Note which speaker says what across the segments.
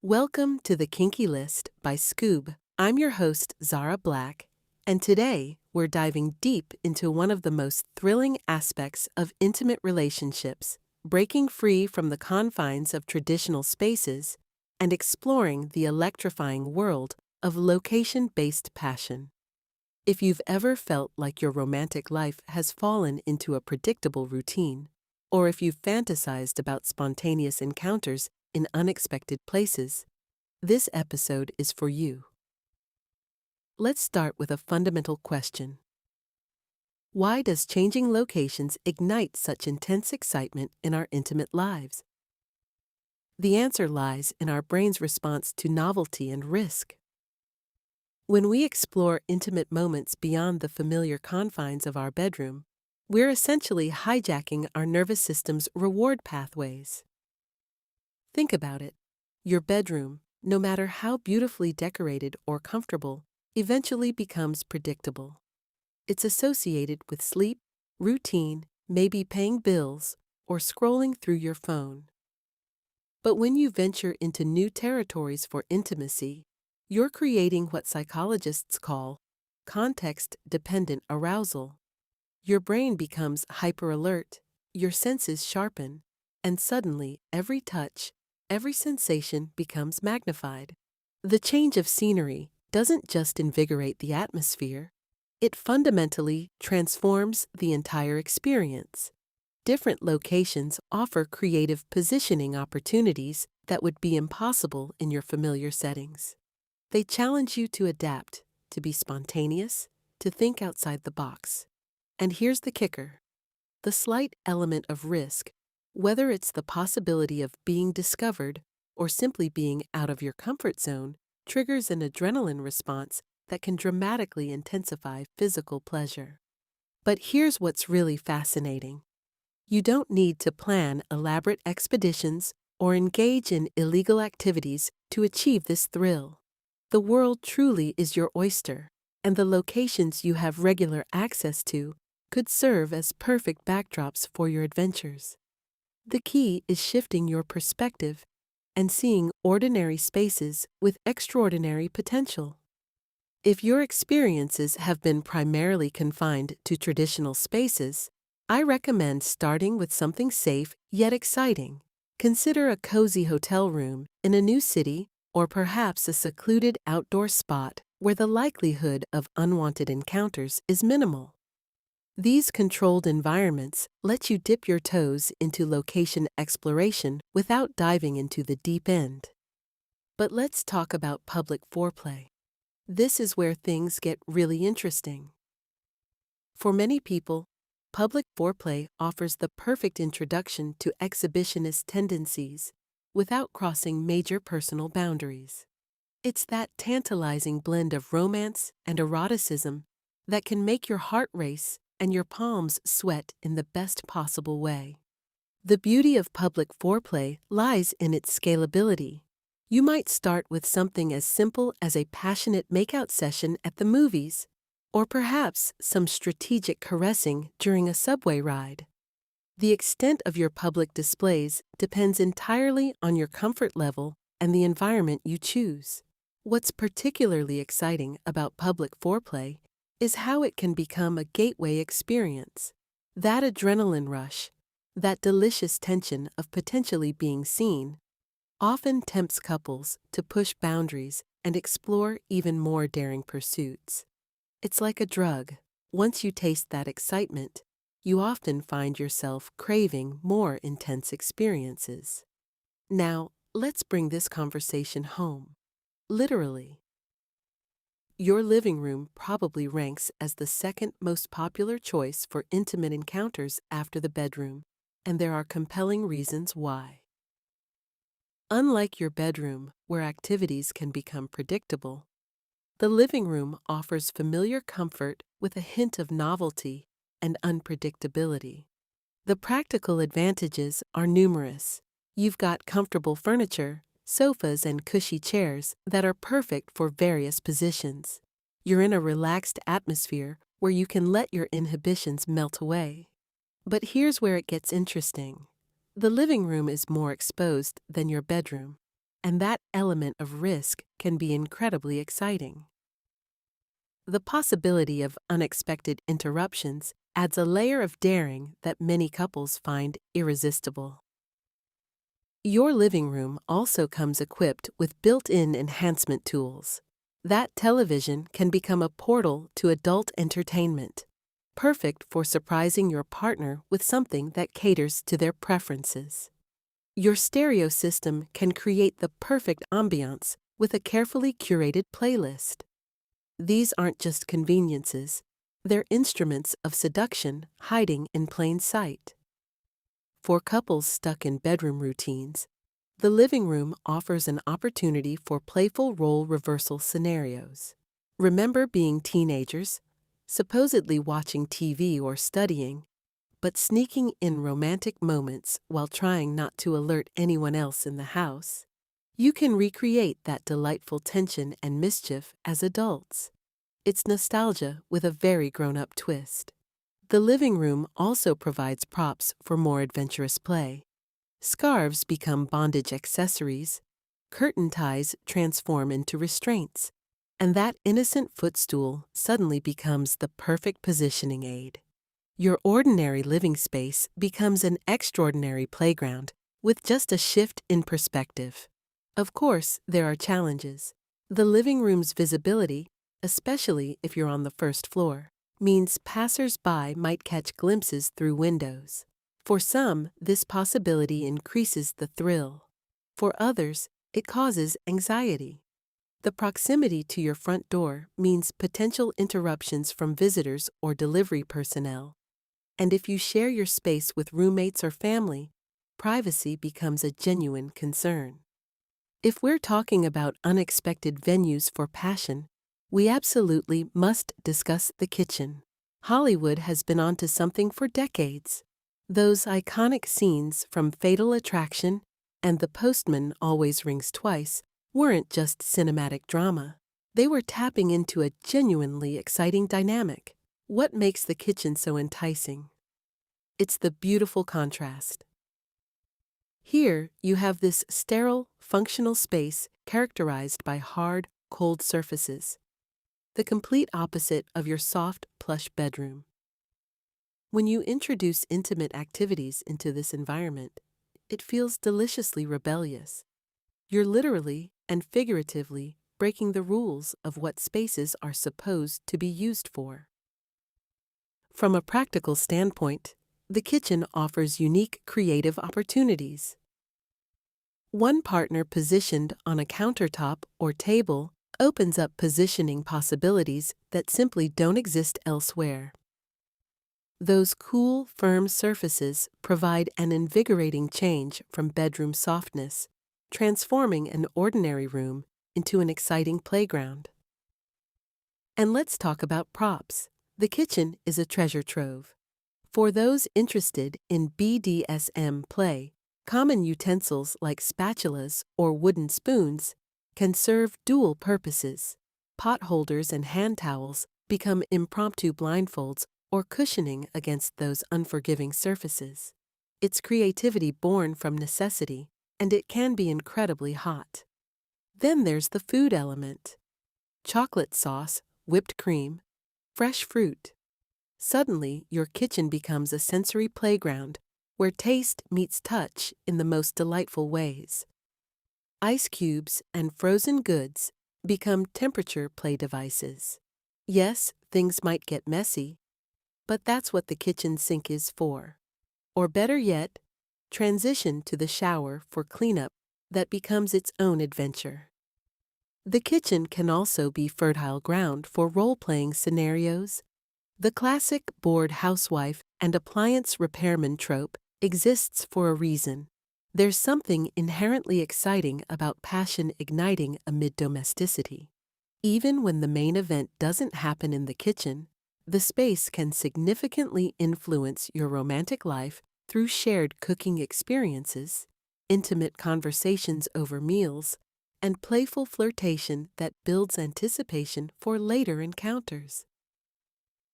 Speaker 1: Welcome to the Kinky List by Scoob. I'm your host, Zara Black, and today we're diving deep into one of the most thrilling aspects of intimate relationships, breaking free from the confines of traditional spaces and exploring the electrifying world of location-based passion. If you've ever felt like your romantic life has fallen into a predictable routine, or if you've fantasized about spontaneous encounters in unexpected places, this episode is for you. Let's start with a fundamental question. Why does changing locations ignite such intense excitement in our intimate lives? The answer lies in our brain's response to novelty and risk. When we explore intimate moments beyond the familiar confines of our bedroom, we're essentially hijacking our nervous system's reward pathways. Think about it. Your bedroom, no matter how beautifully decorated or comfortable, eventually becomes predictable. It's associated with sleep, routine, maybe paying bills, or scrolling through your phone. But when you venture into new territories for intimacy, you're creating what psychologists call context-dependent arousal. Your brain becomes hyper-alert, your senses sharpen, and suddenly every touch, every sensation becomes magnified. The change of scenery doesn't just invigorate the atmosphere, it fundamentally transforms the entire experience. Different locations offer creative positioning opportunities that would be impossible in your familiar settings. They challenge you to adapt, to be spontaneous, to think outside the box. And here's the kicker. The slight element of risk, whether it's the possibility of being discovered or simply being out of your comfort zone, triggers an adrenaline response that can dramatically intensify physical pleasure. But here's what's really fascinating. You don't need to plan elaborate expeditions or engage in illegal activities to achieve this thrill. The world truly is your oyster, and the locations you have regular access to could serve as perfect backdrops for your adventures. The key is shifting your perspective and seeing ordinary spaces with extraordinary potential. If your experiences have been primarily confined to traditional spaces, I recommend starting with something safe yet exciting. Consider a cozy hotel room in a new city or perhaps a secluded outdoor spot where the likelihood of unwanted encounters is minimal. These controlled environments let you dip your toes into location exploration without diving into the deep end. But let's talk about public foreplay. This is where things get really interesting. For many people, public foreplay offers the perfect introduction to exhibitionist tendencies without crossing major personal boundaries. It's that tantalizing blend of romance and eroticism that can make your heart race and your palms sweat in the best possible way. The beauty of public foreplay lies in its scalability. You might start with something as simple as a passionate makeout session at the movies, or perhaps some strategic caressing during a subway ride. The extent of your public displays depends entirely on your comfort level and the environment you choose. What's particularly exciting about public foreplay is how it can become a gateway experience. That adrenaline rush, that delicious tension of potentially being seen, often tempts couples to push boundaries and explore even more daring pursuits. It's like a drug. Once you taste that excitement, you often find yourself craving more intense experiences. Now, let's bring this conversation home. Literally. Your living room probably ranks as the second most popular choice for intimate encounters after the bedroom, and there are compelling reasons why. Unlike your bedroom, where activities can become predictable, the living room offers familiar comfort with a hint of novelty and unpredictability. The practical advantages are numerous. You've got comfortable furniture, sofas and cushy chairs that are perfect for various positions. You're in a relaxed atmosphere where you can let your inhibitions melt away. But here's where it gets interesting. The living room is more exposed than your bedroom. and that element of risk can be incredibly exciting. The possibility of unexpected interruptions adds a layer of daring that many couples find irresistible. Your living room also comes equipped with built-in enhancement tools. That television can become a portal to adult entertainment, perfect for surprising your partner with something that caters to their preferences. Your stereo system can create the perfect ambiance with a carefully curated playlist. These aren't just conveniences, they're instruments of seduction hiding in plain sight. For couples stuck in bedroom routines, the living room offers an opportunity for playful role reversal scenarios. Remember being teenagers, supposedly watching TV or studying, but sneaking in romantic moments while trying not to alert anyone else in the house? You can recreate that delightful tension and mischief as adults. It's nostalgia with a very grown-up twist. The living room also provides props for more adventurous play. Scarves become bondage accessories, curtain ties transform into restraints, and that innocent footstool suddenly becomes the perfect positioning aid. Your ordinary living space becomes an extraordinary playground with just a shift in perspective. Of course, there are challenges. The living room's visibility, especially if you're on the first floor, means passers-by might catch glimpses through windows. For some, this possibility increases the thrill. For others, it causes anxiety. The proximity to your front door means potential interruptions from visitors or delivery personnel. And if you share your space with roommates or family, privacy becomes a genuine concern. If we're talking about unexpected venues for passion, we absolutely must discuss the kitchen. Hollywood has been onto something for decades. Those iconic scenes from Fatal Attraction and The Postman Always Rings Twice weren't just cinematic drama. They were tapping into a genuinely exciting dynamic. What makes the kitchen so enticing? It's the beautiful contrast. Here, you have this sterile, functional space characterized by hard, cold surfaces, the complete opposite of your soft, plush bedroom. When you introduce intimate activities into this environment, it feels deliciously rebellious. You're literally and figuratively breaking the rules of what spaces are supposed to be used for. From a practical standpoint, the kitchen offers unique creative opportunities. One partner positioned on a countertop or table opens up positioning possibilities that simply don't exist elsewhere. Those cool, firm surfaces provide an invigorating change from bedroom softness, transforming an ordinary room into an exciting playground. And let's talk about props. The kitchen is a treasure trove. For those interested in BDSM play, common utensils like spatulas or wooden spoons can serve dual purposes. Pot holders and hand towels become impromptu blindfolds or cushioning against those unforgiving surfaces. It's creativity born from necessity, and it can be incredibly hot. Then there's the food element. Chocolate sauce, whipped cream, fresh fruit. Suddenly, your kitchen becomes a sensory playground where taste meets touch in the most delightful ways. Ice cubes and frozen goods become temperature play devices. Yes, things might get messy, but that's what the kitchen sink is for. Or better yet, transition to the shower for cleanup that becomes its own adventure. The kitchen can also be fertile ground for role-playing scenarios. The classic bored housewife and appliance repairman trope exists for a reason. There's something inherently exciting about passion igniting amid domesticity. Even when the main event doesn't happen in the kitchen, the space can significantly influence your romantic life through shared cooking experiences, intimate conversations over meals, and playful flirtation that builds anticipation for later encounters.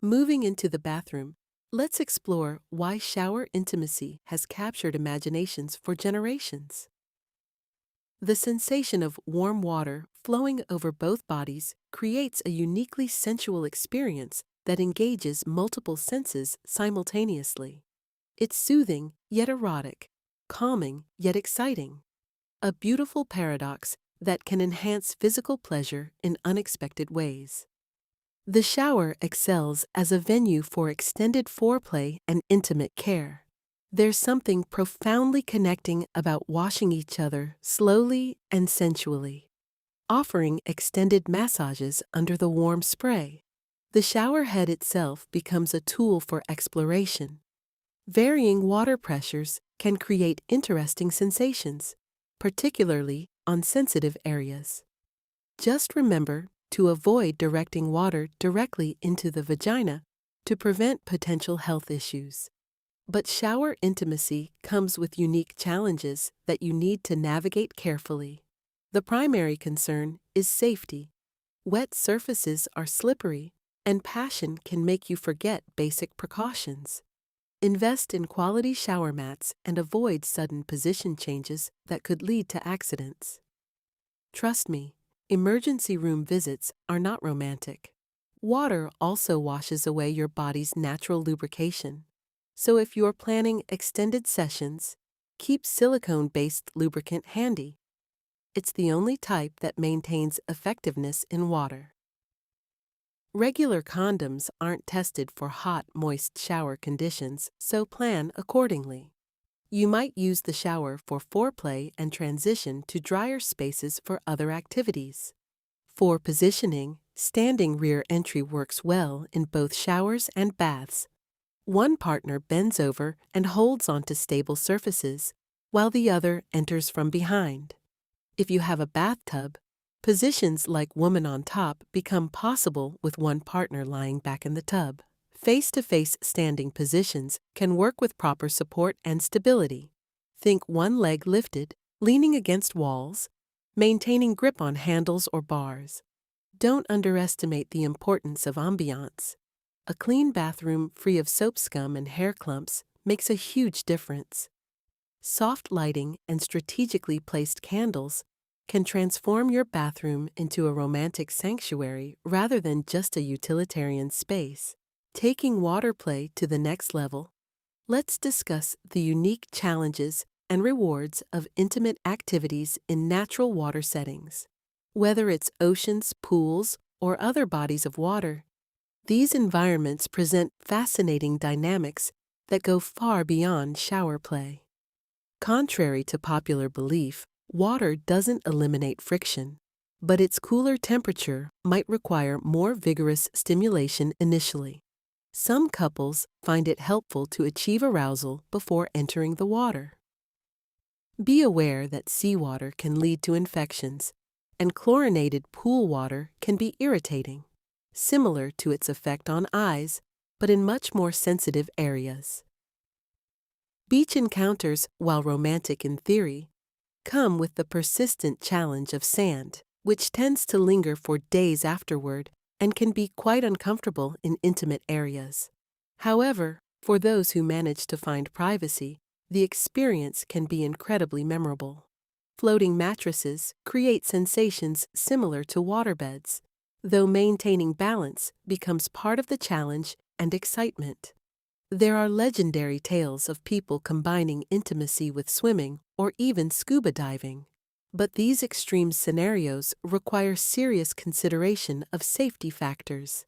Speaker 1: Moving into the bathroom, let's explore why shower intimacy has captured imaginations for generations. The sensation of warm water flowing over both bodies creates a uniquely sensual experience that engages multiple senses simultaneously. It's soothing yet erotic, calming yet exciting. A beautiful paradox that can enhance physical pleasure in unexpected ways. The shower excels as a venue for extended foreplay and intimate care. There's something profoundly connecting about washing each other slowly and sensually, offering extended massages under the warm spray. The shower head itself becomes a tool for exploration. Varying water pressures can create interesting sensations, particularly on sensitive areas. Just remember to avoid directing water directly into the vagina to prevent potential health issues. But shower intimacy comes with unique challenges that you need to navigate carefully. The primary concern is safety. Wet surfaces are slippery, and passion can make you forget basic precautions. Invest in quality shower mats and avoid sudden position changes that could lead to accidents. Trust me, emergency room visits are not romantic. Water also washes away your body's natural lubrication. So if you're planning extended sessions, keep silicone-based lubricant handy. It's the only type that maintains effectiveness in water. Regular condoms aren't tested for hot, moist shower conditions, so plan accordingly. You might use the shower for foreplay and transition to drier spaces for other activities. For positioning, standing rear entry works well in both showers and baths. One partner bends over and holds onto stable surfaces, while the other enters from behind. If you have a bathtub, positions like woman on top become possible with one partner lying back in the tub. Face-to-face standing positions can work with proper support and stability. Think one leg lifted, leaning against walls, maintaining grip on handles or bars. Don't underestimate the importance of ambiance. A clean bathroom free of soap scum and hair clumps makes a huge difference. Soft lighting and strategically placed candles can transform your bathroom into a romantic sanctuary rather than just a utilitarian space. Taking water play to the next level, let's discuss the unique challenges and rewards of intimate activities in natural water settings. Whether it's oceans, pools, or other bodies of water, these environments present fascinating dynamics that go far beyond shower play. Contrary to popular belief, water doesn't eliminate friction, but its cooler temperature might require more vigorous stimulation initially. Some couples find it helpful to achieve arousal before entering the water. Be aware that seawater can lead to infections, and chlorinated pool water can be irritating, similar to its effect on eyes, but in much more sensitive areas. Beach encounters, while romantic in theory, come with the persistent challenge of sand, which tends to linger for days afterward and can be quite uncomfortable in intimate areas. However, for those who manage to find privacy, the experience can be incredibly memorable. Floating mattresses create sensations similar to waterbeds, though maintaining balance becomes part of the challenge and excitement. There are legendary tales of people combining intimacy with swimming or even scuba diving. But these extreme scenarios require serious consideration of safety factors.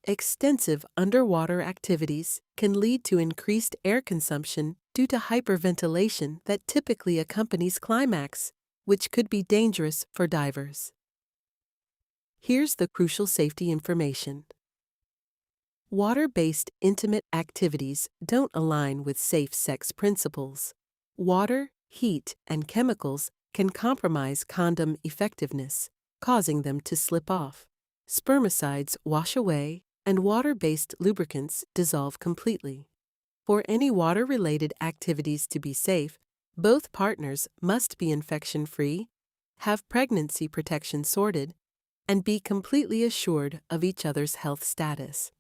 Speaker 1: Extensive underwater activities can lead to increased air consumption due to hyperventilation that typically accompanies climax, which could be dangerous for divers. Here's the crucial safety information. Water-based intimate activities don't align with safe sex principles. Water, heat, and chemicals can compromise condom effectiveness, causing them to slip off. Spermicides wash away, and water-based lubricants dissolve completely. For any water-related activities to be safe, both partners must be infection-free, have pregnancy protection sorted, and be completely assured of each other's health status.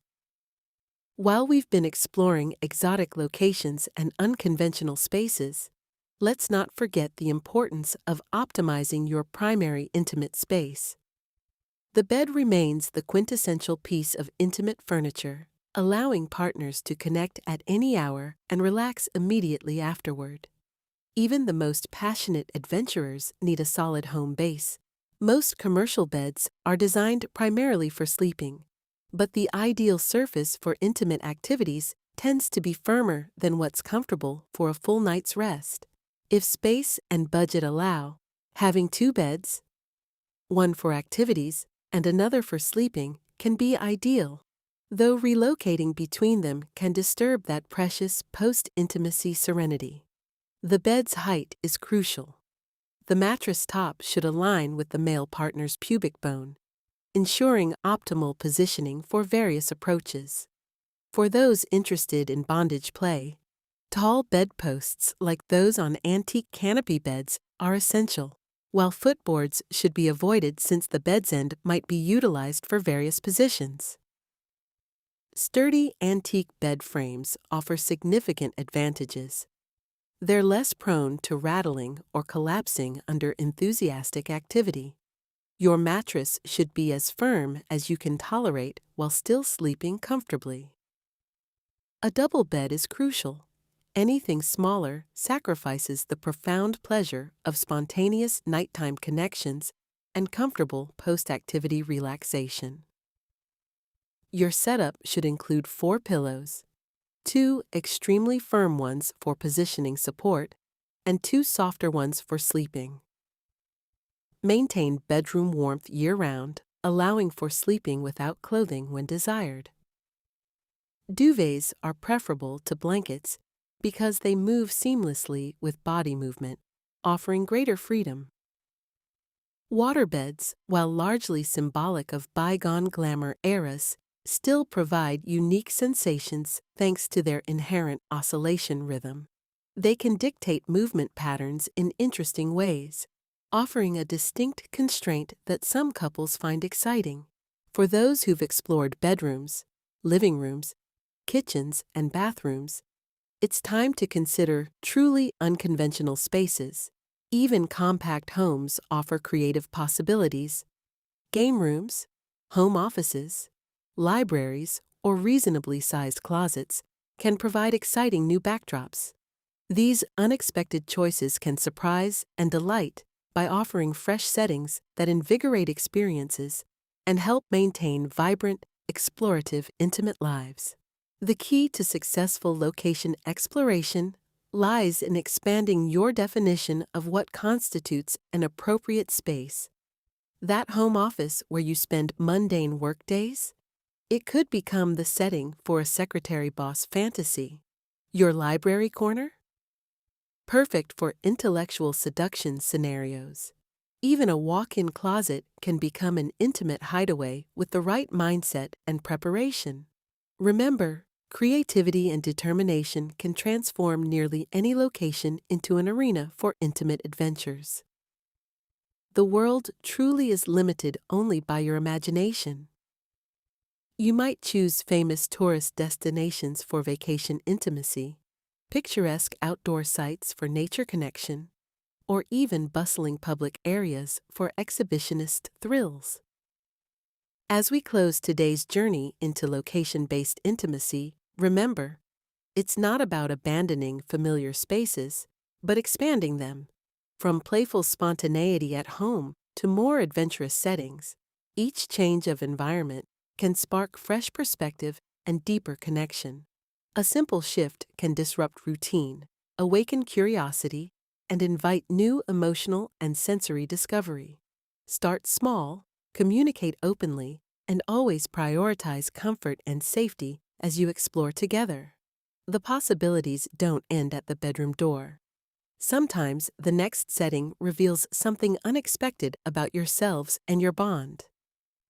Speaker 1: While we've been exploring exotic locations and unconventional spaces, let's not forget the importance of optimizing your primary intimate space. The bed remains the quintessential piece of intimate furniture, allowing partners to connect at any hour and relax immediately afterward. Even the most passionate adventurers need a solid home base. Most commercial beds are designed primarily for sleeping, but the ideal surface for intimate activities tends to be firmer than what's comfortable for a full night's rest. If space and budget allow, having two beds, one for activities and another for sleeping, can be ideal, though relocating between them can disturb that precious post-intimacy serenity. The bed's height is crucial. The mattress top should align with the male partner's pubic bone, ensuring optimal positioning for various approaches. For those interested in bondage play, tall bedposts like those on antique canopy beds are essential, while footboards should be avoided since the bed's end might be utilized for various positions. Sturdy antique bed frames offer significant advantages. They're less prone to rattling or collapsing under enthusiastic activity. Your mattress should be as firm as you can tolerate while still sleeping comfortably. A double bed is crucial. Anything smaller sacrifices the profound pleasure of spontaneous nighttime connections and comfortable post-activity relaxation. Your setup should include 4 pillows, 2 extremely firm ones for positioning support, and 2 softer ones for sleeping. Maintain bedroom warmth year-round, allowing for sleeping without clothing when desired. Duvets are preferable to blankets because they move seamlessly with body movement, offering greater freedom. Waterbeds, while largely symbolic of bygone glamour eras, still provide unique sensations thanks to their inherent oscillation rhythm. They can dictate movement patterns in interesting ways, offering a distinct constraint that some couples find exciting. For those who've explored bedrooms, living rooms, kitchens, and bathrooms, it's time to consider truly unconventional spaces. Even compact homes offer creative possibilities. Game rooms, home offices, libraries, or reasonably sized closets can provide exciting new backdrops. These unexpected choices can surprise and delight by offering fresh settings that invigorate experiences and help maintain vibrant, explorative, intimate lives. The key to successful location exploration lies in expanding your definition of what constitutes an appropriate space. That home office where you spend mundane workdays? It could become the setting for a secretary boss fantasy. Your library corner? Perfect for intellectual seduction scenarios. Even a walk-in closet can become an intimate hideaway with the right mindset and preparation. Remember, creativity and determination can transform nearly any location into an arena for intimate adventures. The world truly is limited only by your imagination. You might choose famous tourist destinations for vacation intimacy, picturesque outdoor sites for nature connection, or even bustling public areas for exhibitionist thrills. As we close today's journey into location-based intimacy, remember, it's not about abandoning familiar spaces, but expanding them. From playful spontaneity at home to more adventurous settings, each change of environment can spark fresh perspective and deeper connection. A simple shift can disrupt routine, awaken curiosity, and invite new emotional and sensory discovery. Start small, communicate openly, and always prioritize comfort and safety as you explore together. The possibilities don't end at the bedroom door. Sometimes the next setting reveals something unexpected about yourselves and your bond.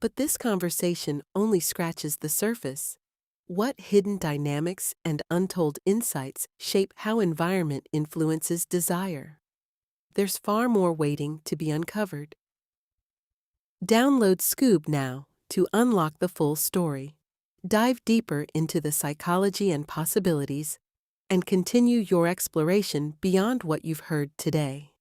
Speaker 1: But this conversation only scratches the surface. What hidden dynamics and untold insights shape how environment influences desire? There's far more waiting to be uncovered. Download Scoob now to unlock the full story. Dive deeper into the psychology and possibilities, and continue your exploration beyond what you've heard today.